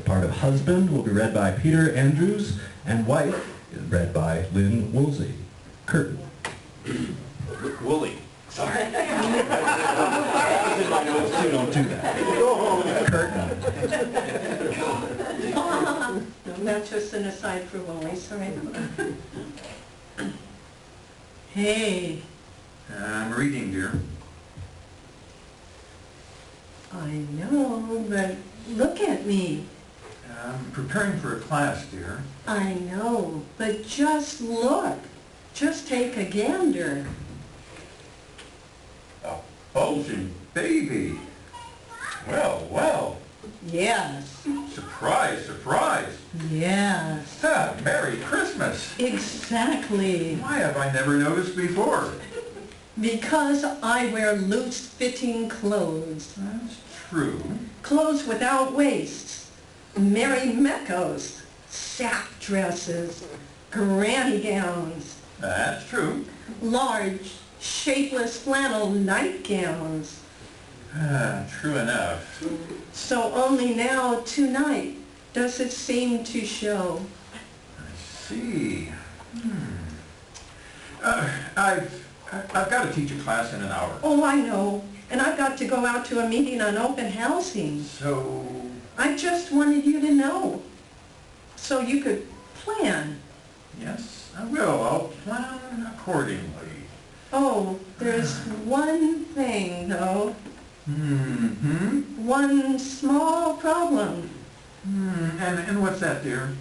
The part of husband will be read by Peter Andrews, and wife is read by Lynn Woolsey. Curtain. Wooly. Sorry. Don't do that. Curtain. That's just an aside for Wooly, sorry. Hey. I'm reading, dear. I know, but look at me. I'm preparing for a class, dear. I know, but just look. Just take a gander. A bulging baby. Well, well. Yes. Surprise, surprise. Yes. Ah, Merry Christmas. Exactly. Why have I never noticed before? Because I wear loose-fitting clothes. That's true. Clothes without waists. Merry meckos. Sack dresses. Granny gowns. That's true. Large, shapeless flannel nightgowns. Ah, true enough. So only now, tonight, does it seem to show. I see. I've got to teach a class in an hour. Oh, I know. And I've got to go out to a meeting on open housing. So... I just wanted you to know. So you could plan. Yes, I will. I'll plan accordingly. Oh, there's one thing, though. Mm-hmm. One small problem. And what's that, dear?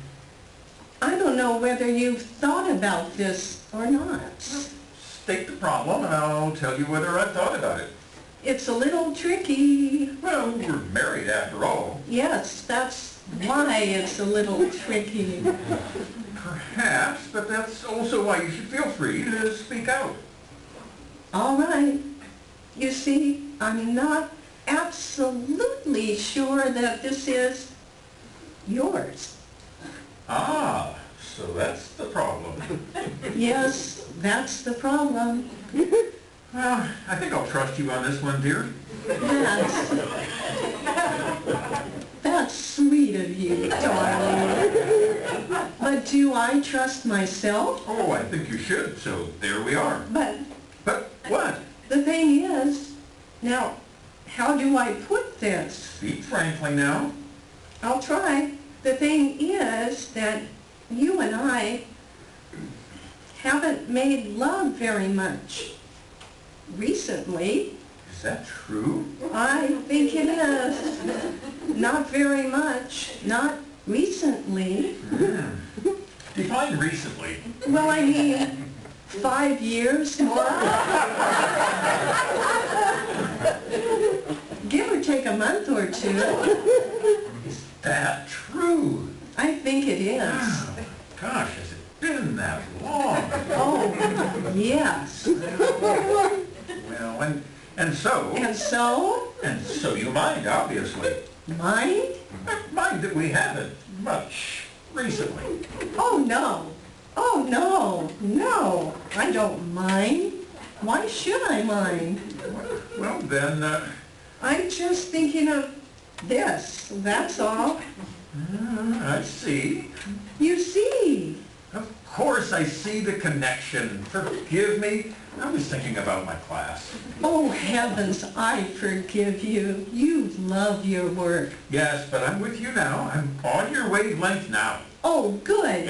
I don't know whether you've thought about this or not. State the problem and I'll tell you whether I've thought about it. It's a little tricky. Well, we're married after all. Yes, that's why it's a little tricky. Perhaps, but that's also why you should feel free to speak out. All right. You see, I'm not absolutely sure that this is yours. Ah, so that's the problem. Yes, that's the problem. Well, I think I'll trust you on this one, dear. That's sweet of you, darling. But do I trust myself? Oh, I think you should, so there we are. But what? the thing is, now, how do I put this? Speak frankly now. I'll try. The thing is that you and I haven't made love very much recently. Is that true? I think it is. Not very much. Not recently. Define recently. Well, I mean, 5 years more. Give or take a month or two. Is that true? I think it is. Oh, gosh, has it been that long? Oh, yes. Well, and so? And so? And so you mind, obviously. Mind? Mind that we haven't much recently. Oh, no. Oh, no. No. I don't mind. Why should I mind? Well, then, I'm just thinking of this. That's all. I see. You see. Of course I see the connection. Forgive me. I was thinking about my class. Oh, heavens, I forgive you. You love your work. Yes, but I'm with you now. I'm on your wavelength now. Oh, good.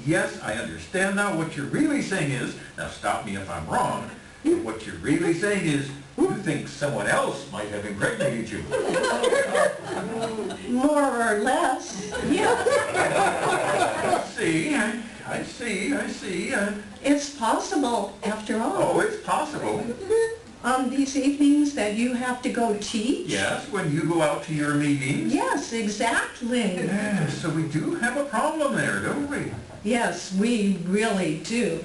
Yes, I understand now. What you're really saying is, now stop me if I'm wrong, but what you're really saying is, you think someone else might have impregnated you. More or less. Yeah. I see. It's possible, after all. Oh, it's possible. On these evenings that you have to go teach? Yes, when you go out to your meetings. Yes, exactly. Yes, so we do have a problem there, don't we? Yes, we really do.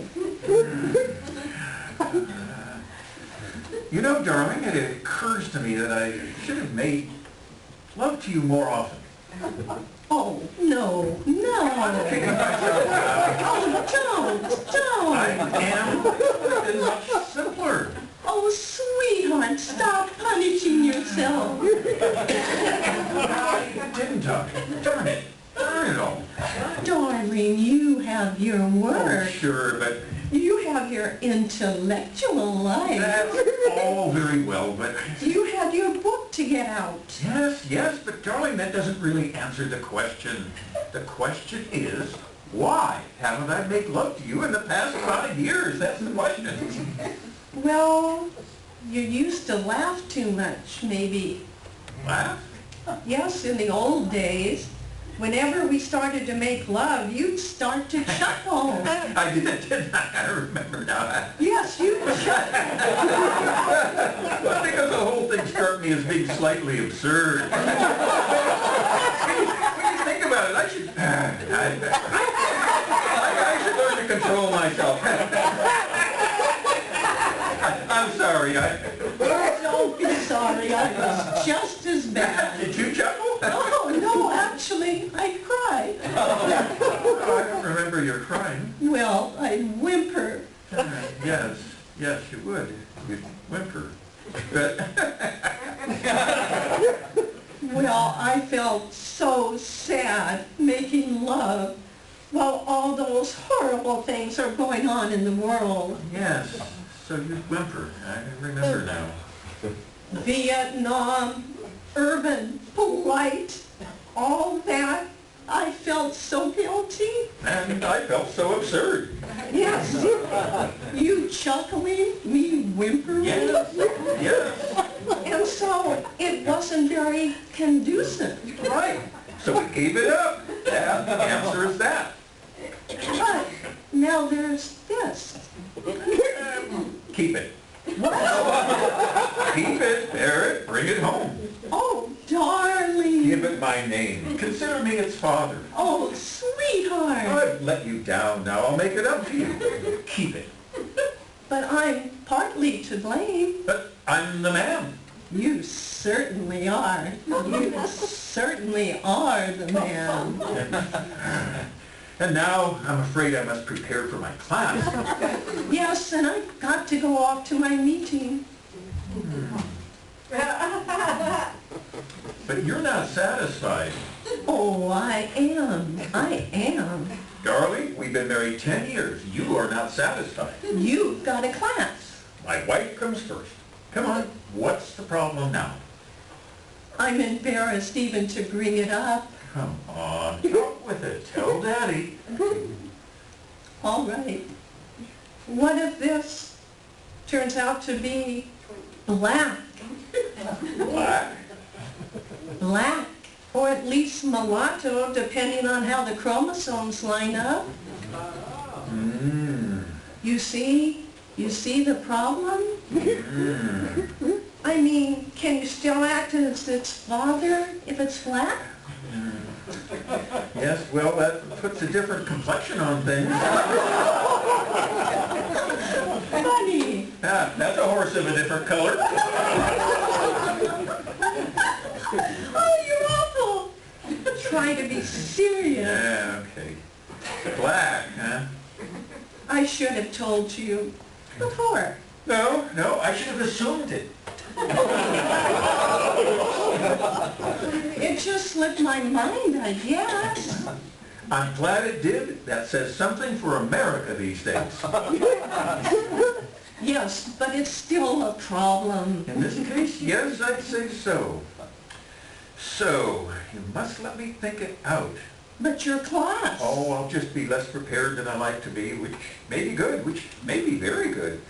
You know, darling, it occurs to me that I should have made love to you more often. Oh, no. I'm kicking myself now. Oh, don't. I am. It's been much simpler. Oh, Oh, sweetheart, stop punishing yourself. Didn't I? Darn it. Darn it all. Darling, you have your Oh, work. sure, but You have your intellectual life. that's all very well, but... You had your book to get out. Yes, but darling, that doesn't really answer the question. The question is, why haven't I made love to you in the past 5 years? That's the question. Well, you used to laugh too much, maybe. Laugh? Yes, in the old days. Whenever we started to make love, you'd start to chuckle. I didn't I? I remember now. Yes, you chuckle. Well, because the whole thing struck me as being slightly absurd. When you think about it, I should learn to control myself. I'm sorry. Don't be sorry. I was just as bad. Did you chuckle? Oh, no, actually, I cried. Oh, I don't remember your crying. Well, I'd whimper. Yes, you would. You'd whimper. But Well, I felt so sad making love while all those horrible things are going on in the world. yes, so you whimper. I remember now. Vietnam, urban, polite, all that. I felt so guilty. And I felt so absurd. Yes. You chuckling, me whimpering. Yes. And so it wasn't very conducive. Right. So we gave it up. Yeah, the answer is that. But now there's this. Keep it. Keep it, bear it, bring it home. Oh, darling. Give it my name. Consider me its father. Oh, sweetheart. I've let you down. Now I'll make it up to you. Keep it. But I'm partly to blame. But I'm the man. You certainly are. You certainly are the man. And now I'm afraid I must prepare for my class. Yes, and I've got to go off to my meeting. But you're not satisfied. Oh, I am. I am. Darling, we've been married 10 years. You are not satisfied. You've got a class. My wife comes first. Come on, what's the problem now? I'm embarrassed even to bring it up. Come on, talk with it. Tell Daddy. All right. What if this turns out to be black? Black? Black, or at least mulatto, depending on how the chromosomes line up. You see the problem? I mean, can you still act as its father if it's black? Yes, well, that puts a different complexion on things. Funny. Ah, that's a horse of a different color. Oh, you're awful. Try to be serious. Yeah, okay. Black, huh? I should have told you before. No, I should have assumed it. It just slipped my mind, I guess. I'm glad it did. That says something for America these days. Yes, but it's still a problem. In this case, yes, I'd say so. So, you must let me think it out. But your class. Oh, I'll just be less prepared than I like to be, which may be good, which may be very good,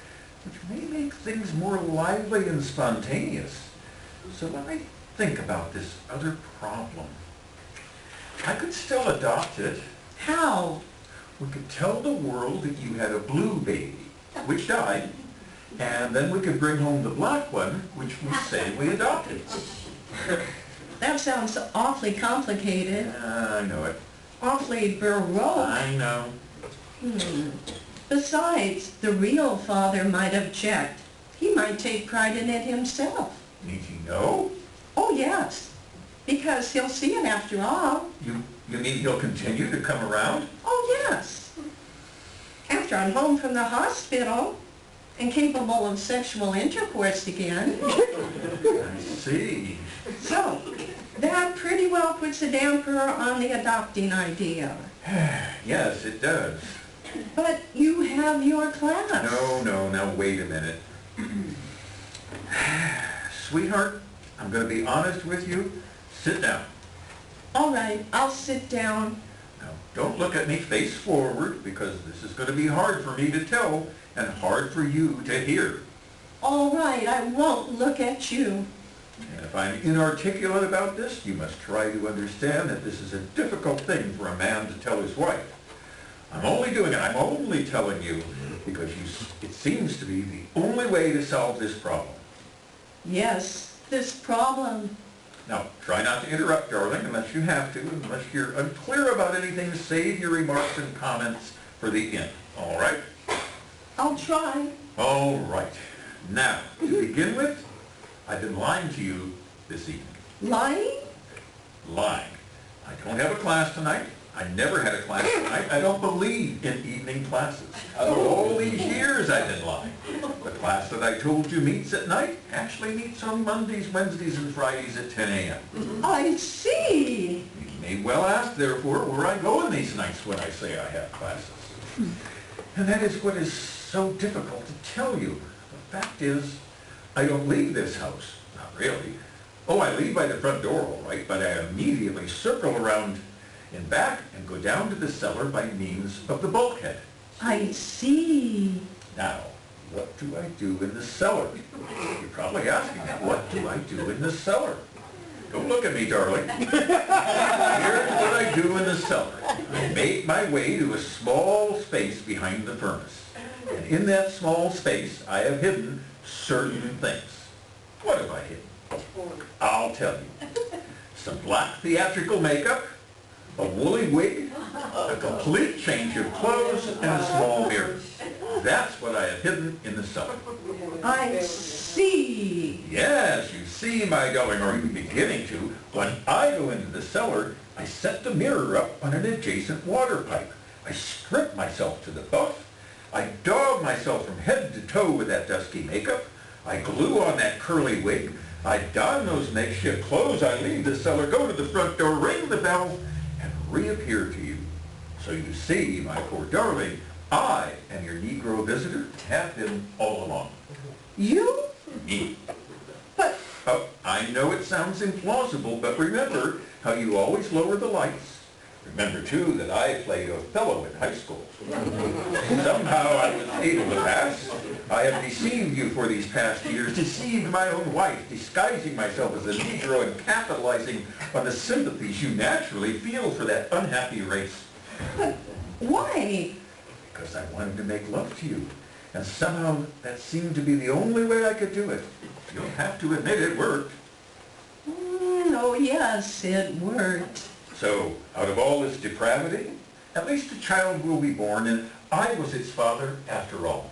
which may make things more lively and spontaneous. So let me think about this other problem. I could still adopt it. How? We could tell the world that you had a blue baby, which died, and then we could bring home the black one, which we say we adopted. That sounds awfully complicated. I know it. Awfully baroque. I know. Besides, the real father might object. He might take pride in it himself. Need you know? Oh, yes. Because he'll see it after all. You mean he'll continue to come around? Oh, yes. After I'm home from the hospital. and capable of sexual intercourse again. I see. So, that pretty well puts a damper on the adopting idea. Yes, it does. But you have your class. No, now wait a minute. Sweetheart, I'm going to be honest with you. Sit down. All right, I'll sit down. Now, don't look at me face forward, because this is going to be hard for me to tell and hard for you to hear. All right, I won't look at you. And if I'm inarticulate about this, you must try to understand that this is a difficult thing for a man to tell his wife. I'm only telling you because it seems to be the only way to solve this problem. Yes, this problem. Now, try not to interrupt, darling, unless you have to. Unless you're unclear about anything, save your remarks and comments for the end. All right? I'll try. All right. Now, to begin with, I've been lying to you this evening. Lying? Lying. I don't have a class tonight. I never had a class tonight. I don't believe in evening classes. For all these years I've been lying. The class that I told you meets at night actually meets on Mondays, Wednesdays, and Fridays at 10 a.m. I see. You may well ask, therefore, where I go in these nights when I say I have classes. And that is what is so difficult to tell you. The fact is, I don't leave this house. Not really. Oh, I leave by the front door, all right, but I immediately circle around in back and go down to the cellar by means of the bulkhead. I see. Now, what do I do in the cellar? You're probably asking, what do I do in the cellar? Don't look at me, darling. Here's what I do in the cellar. I make my way to a small space behind the furnace. And in that small space, I have hidden certain things. What have I hidden? I'll tell you. Some black theatrical makeup, a woolly wig, a complete change of clothes, and a small mirror. That's what I have hidden in the cellar. I see. Yes, you see, my darling, or you're beginning to. When I go into the cellar, I set the mirror up on an adjacent water pipe. I strip myself to the buff. I daub myself from head to toe with that dusky makeup. I glue on that curly wig. I don those makeshift clothes. I leave the cellar, go to the front door, ring the bell, and reappear to you. So you see, my poor darling, I am your Negro visitor, have been all along. You? Me. But Oh, I know it sounds implausible, but remember how you always lower the lights. Remember, too, that I played Othello in high school. Somehow I was able to pass. I have deceived you for these past years, deceived my own wife, disguising myself as a Negro and capitalizing on the sympathies you naturally feel for that unhappy race. why? Because I wanted to make love to you. And somehow that seemed to be the only way I could do it. You'll have to admit it worked. Oh, yes, it worked. So, out of all this depravity, at least a child will be born, and I was its father after all.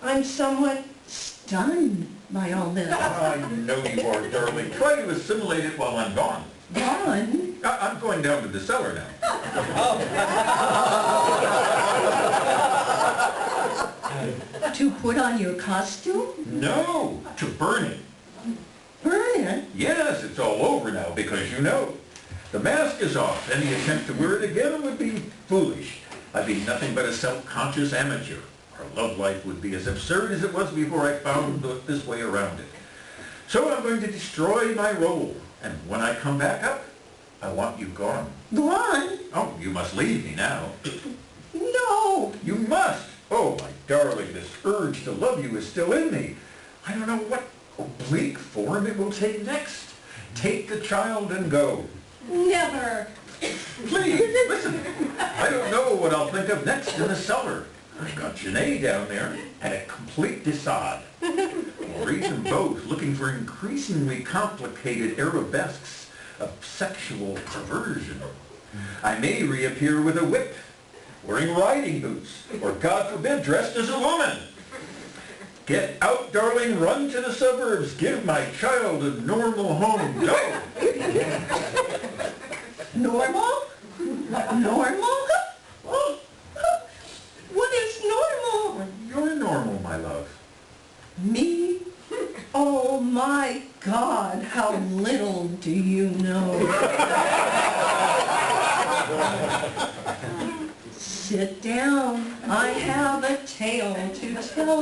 I'm somewhat stunned by all this. I know you are, darling. Try to assimilate it while I'm gone. Gone? I'm going down to the cellar now. To put on your costume? No, to burn it. Burn it? Yes, it's all over now, because you know. The mask is off. Any attempt to wear it again would be foolish. I'd be nothing but a self-conscious amateur. Our love life would be as absurd as it was before I found this way around it. So I'm going to destroy my role. And when I come back up, I want you gone. Gone? Oh, you must leave me now. No. You must. Oh, my darling, this urge to love you is still in me. I don't know what oblique form it will take next. Take the child and go. Never. Please, listen. I don't know what I'll think of next in the cellar. I've got Janae down there and a complete Desaad. Or even both, looking for increasingly complicated arabesques of sexual perversion. I may reappear with a whip, wearing riding boots, or God forbid, dressed as a woman. Get out, darling, run to the suburbs, give my child a normal home, go! Normal? Normal? What is normal? You're normal, my love. Sit down. I have a tale to tell.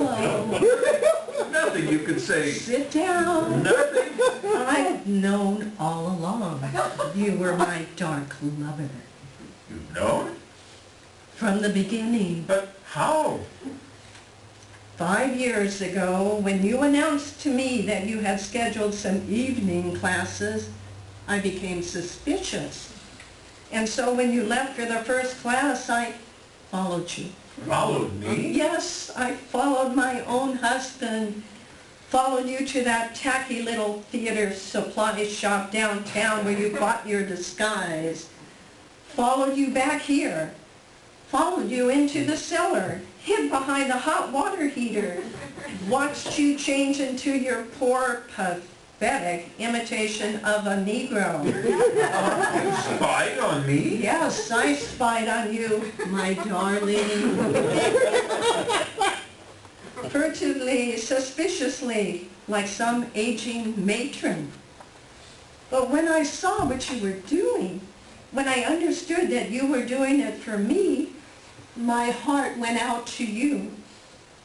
Nothing you can say. Sit down. Nothing. I've known all along you were my dark lover. You've known? From the beginning. But how? 5 years ago, when you announced to me that you had scheduled some evening classes, I became suspicious. And so when you left for the first class, I followed you. Followed me? Yes, I followed my own husband, followed you to that tacky little theater supply shop downtown where you bought your disguise, followed you back here, followed you into the cellar, hid behind the hot water heater, watched you change into your poor, pathetic imitation of a Negro. You spied on me? Yes, I spied on you, my darling. Furtively, suspiciously, like some aging matron. But when I saw what you were doing, when I understood that you were doing it for me, my heart went out to you.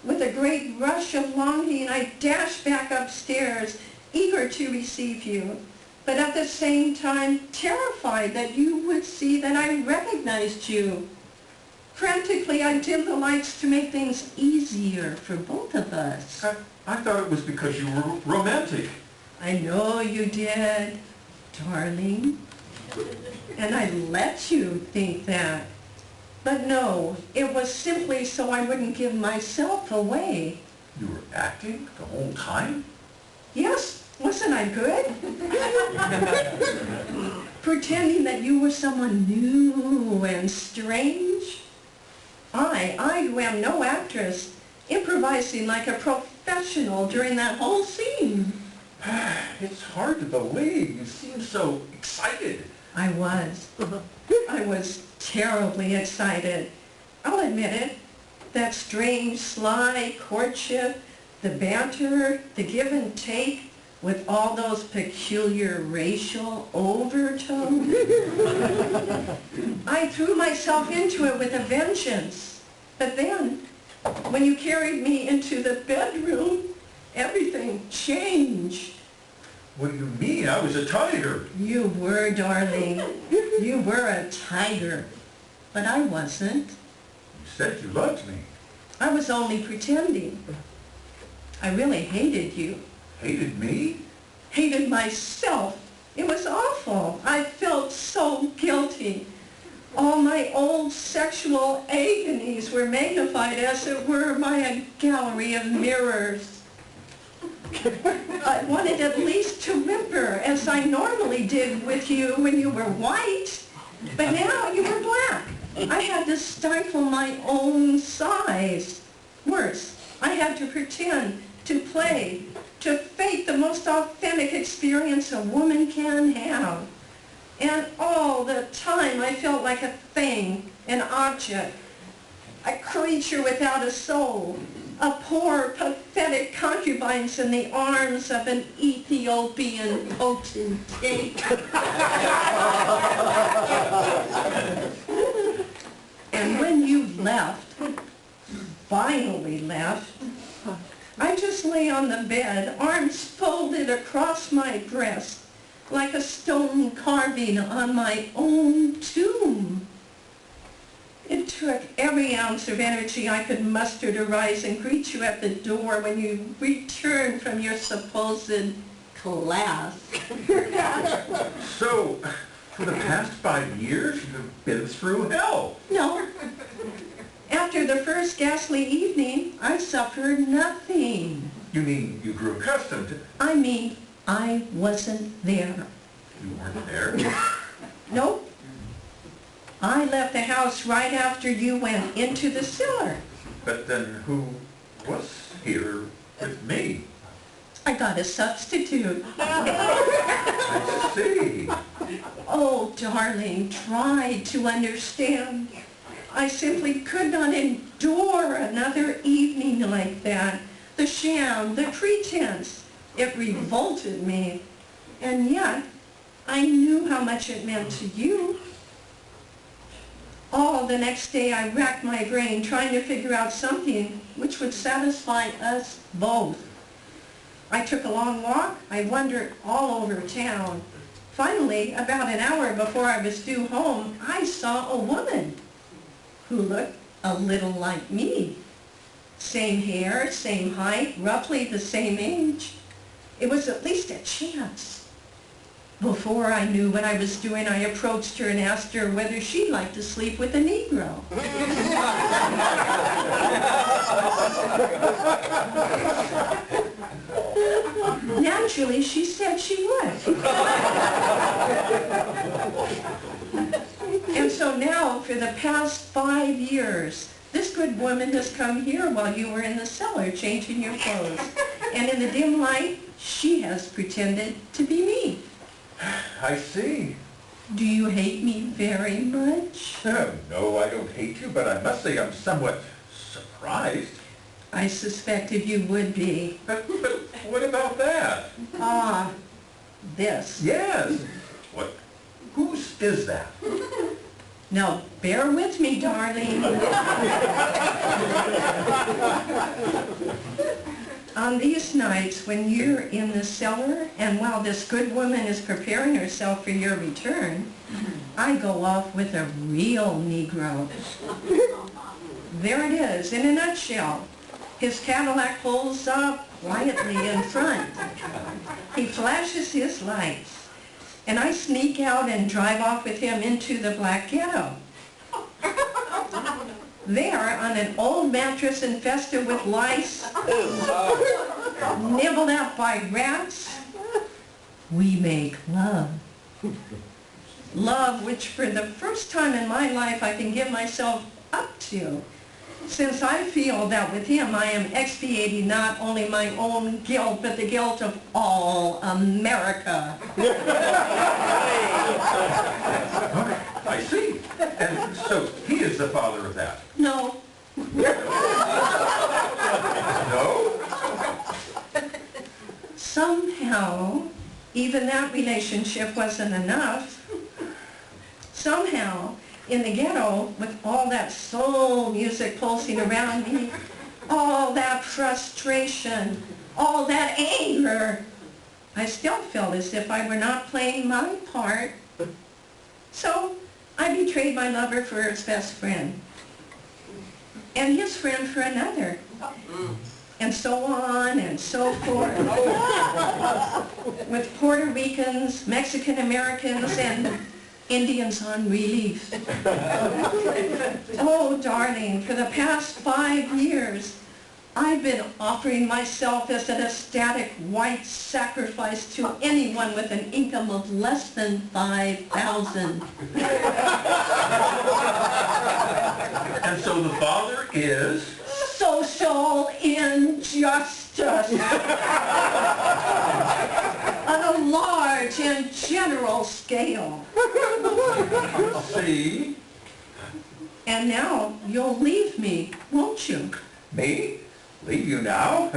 With a great rush of longing, I dashed back upstairs, eager to receive you, but at the same time terrified that you would see that I recognized you. Frantically, I dimmed the lights to make things easier for both of us. I thought it was because you were romantic. I know you did, darling. And I let you think that. But no, it was simply so I wouldn't give myself away. You were acting the whole time? Yes, wasn't I good? Pretending that you were someone new and strange. I who am no actress, improvising like a professional during that whole scene. It's hard to believe. You seem so excited. I was terribly excited. I'll admit it. That strange, sly courtship, the banter, the give and take, with all those peculiar racial overtones. I threw myself into it with a vengeance. But then, when you carried me into the bedroom, everything changed. What do you mean? I was a tiger. You were, darling. You were a tiger. But I wasn't. You said you loved me. I was only pretending. I really hated you. Hated me? Hated myself. It was awful. I felt so guilty. All my old sexual agonies were magnified as it were by a gallery of mirrors. I wanted at least to whimper as I normally did with you when you were white, but now you were black. I had to stifle my own sighs. Worse, I had to pretend, to play, to fake the most authentic experience a woman can have. And all the time I felt like a thing, an object, a creature without a soul, a poor, pathetic concubine in the arms of an Ethiopian potentate. And when you left, finally left, I just lay on the bed, arms folded across my breast, like a stone carving on my own tomb. It took every ounce of energy I could muster to rise and greet you at the door when you returned from your supposed class. So, for the past 5 years, you've been through hell. No. After the first ghastly evening, I suffered nothing. You mean you grew accustomed to... I mean, I wasn't there. You weren't there? Nope. I left the house right after you went into the cellar. But then who was here with me? I got a substitute. I see. Oh, darling, try to understand. I simply could not endure another evening like that. The sham, the pretense, it revolted me. And yet, I knew how much it meant to you. Oh, the next day I racked my brain trying to figure out something which would satisfy us both. I took a long walk. I wandered all over town. Finally, about an hour before I was due home, I saw a woman who looked a little like me. Same hair, same height, roughly the same age. It was at least a chance. Before I knew what I was doing, I approached her and asked her whether she'd like to sleep with a Negro. Naturally, she said she would. And so now, for the past 5 years, this good woman has come here while you were in the cellar changing your clothes. And in the dim light, she has pretended to be me. I see. Do you hate me very much? No, I don't hate you, but I must say I'm somewhat surprised. I suspected you would be. But what about that? This. Yes. What? Whose is that? Now, bear with me, darling. On these nights when you're in the cellar and while this good woman is preparing herself for your return, I go off with a real Negro. There it is, in a nutshell. His Cadillac pulls up quietly in front. He flashes his lights, and I sneak out and drive off with him into the black ghetto. There, on an old mattress infested with lice, nibbled out by rats, we make love. Love which for the first time in my life I can give myself up to, since I feel that with him I am expiating not only my own guilt, but the guilt of all America. I see. And so he is the father of that? No. No? Somehow, even that relationship wasn't enough. Somehow, in the ghetto, with all that soul music pulsing around me, all that frustration, all that anger, I still felt as if I were not playing my part. So, I betrayed my lover for his best friend, and his friend for another, and so on and so forth, with Puerto Ricans, Mexican Americans, and Indians on relief. Oh, darling, for the past 5 years, I've been offering myself as an ecstatic white sacrifice to anyone with an income of less than $5,000. And so the father is? Social injustice on a large and general scale. See? And now you'll leave me, won't you? Me? Leave you now?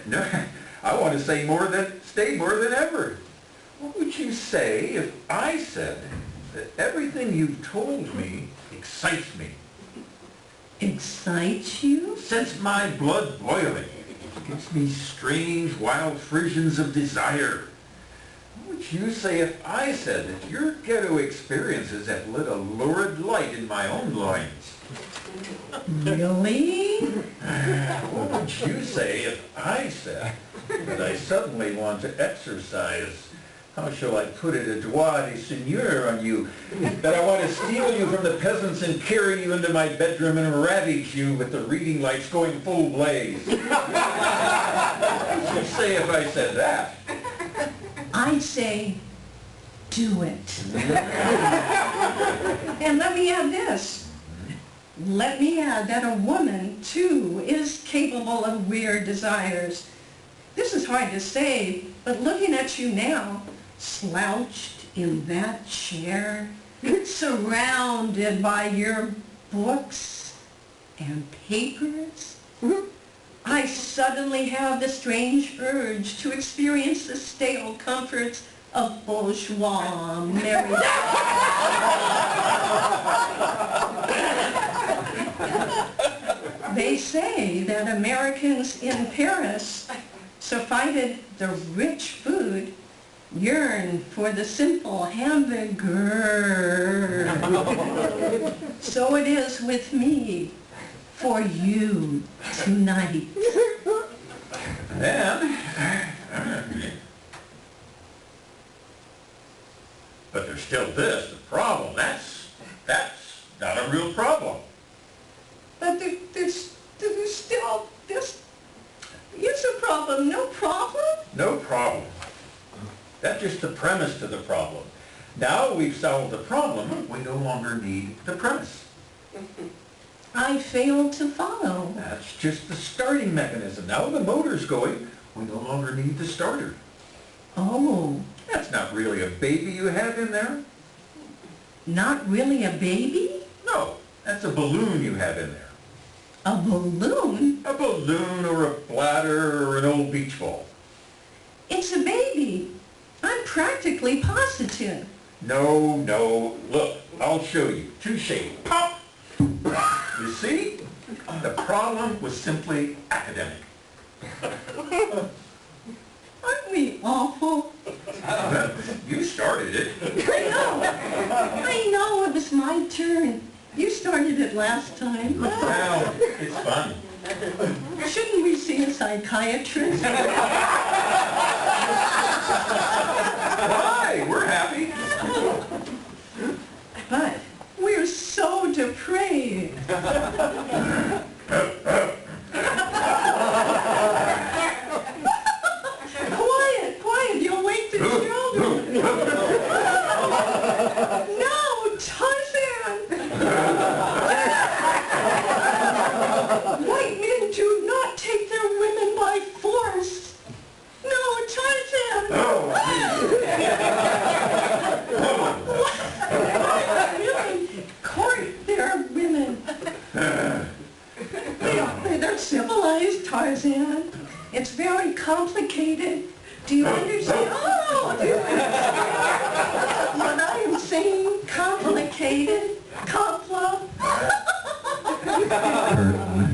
No, I want to stay more than ever. What would you say if I said that everything you've told me excites me? Excite you? Sets my blood boiling. Gives me strange, wild frissions of desire. What would you say if I said that your ghetto experiences have lit a lurid light in my own loins? Really? What would you say if I said that I suddenly want to exercise, how shall I put it, a droit de seigneur on you, that I want to steal you from the peasants and carry you into my bedroom and ravage you with the reading lights going full blaze? What would you say if I said that? I'd say, do it. And let me add this. Let me add that a woman, too, is capable of weird desires. This is hard to say, but looking at you now, slouched in that chair, surrounded by your books and papers, I suddenly have the strange urge to experience the stale comforts of bourgeois marriage. say that Americans in Paris, surfeited the rich food, yearn for the simple hamburger. So it is with me, for you tonight. And, but there's still this, the problem. That's not a real problem. But there's still, this is a problem, no problem? No problem. That's just the premise to the problem. Now we've solved the problem, we no longer need the premise. I fail to follow. That's just the starting mechanism. Now the motor's going, we no longer need the starter. Oh, That's not really a baby you have in there. not really a baby? No, that's a balloon you have in there. A balloon? A balloon or a bladder or an old beach ball. It's a baby. I'm practically positive. No, look, I'll show you. Touche. Pop! You see? The problem was simply academic. Aren't we awful? You started it. I know, it was my turn. You started it last time. Well, it's fun. Shouldn't we see a psychiatrist? Why? We're happy. But we're so depraved. Quiet, you'll wake the children. No, Tarzan! White men do not take their women by force. No, Tarzan! Women court their women. They're civilized, Tarzan. It's very complicated. Do you understand? Oh, do you understand what I am saying? Complicated? Compla? Kurt